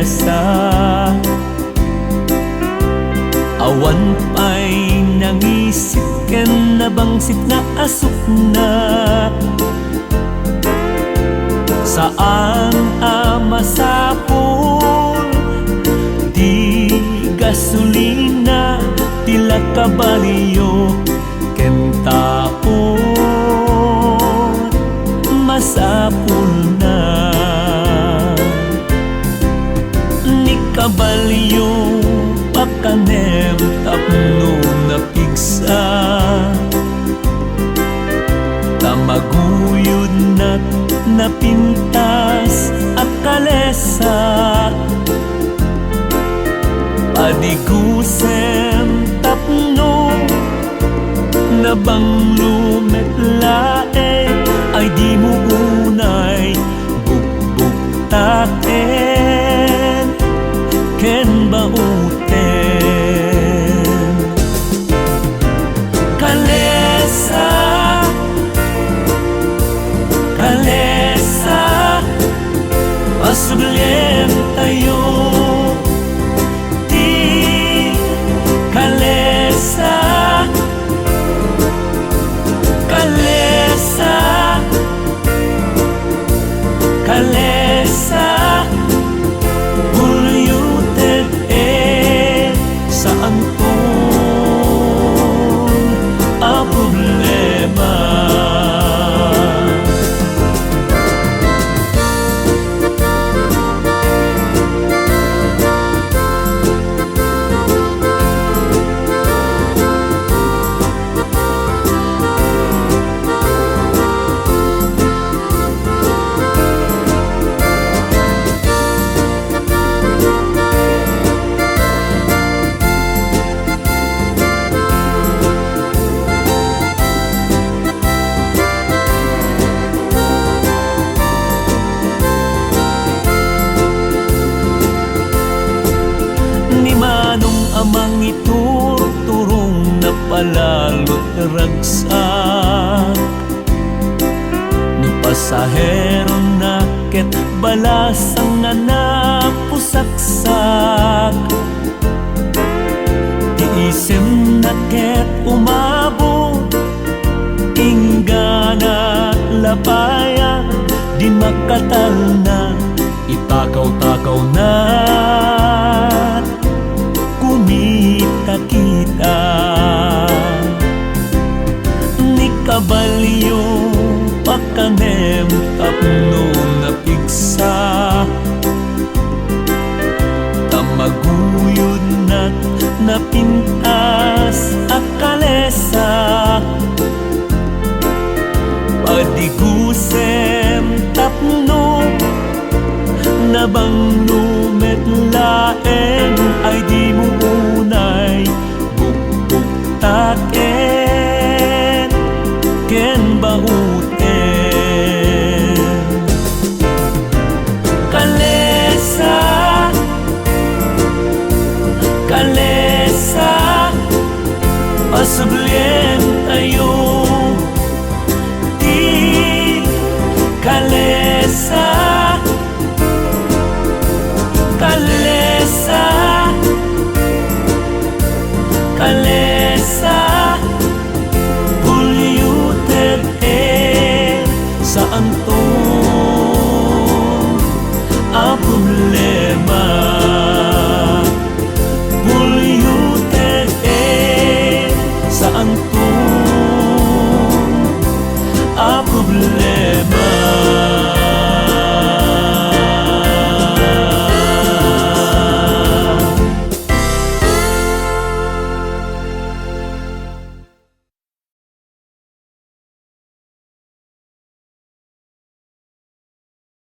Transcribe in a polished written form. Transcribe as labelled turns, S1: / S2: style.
S1: kalesa. Awan pa'y nangisip ken nabangsit na asok na. Saan masapol di gasolina tila kabalyo ken taon masapol na. Ni kabalyo pakanem tapno na pigsa, tamaguyod na't napintas at kalesa. Padigusem tapno na banglumet lae ay di mo unay bugbugtaken ken bauten. Kalesa, kalesa, pasuglen tayo. Di kalesa, kalesa, kalesa, bulyuted saan to ang problema. Amang iturturong na palalot ragsak, no pasahero na ket balasang nga napusaksak. Tiisem na ket umabot ingana lapaya, di makatal na itakaw-takaw na kumita-kita. Ni kabalyo pakanem tapno na pigsa, tamaguyod na't napintas at kalesa. Padigusem tapno na banglumet laeng ay di mo unay bugbugtaken ken bauten. Kalesa, kalesa, pasuglen tayo. Di kalesa, kalesa, kalesa, polluted air. Saan to ang problema? Polluted air. Saan to ang problema?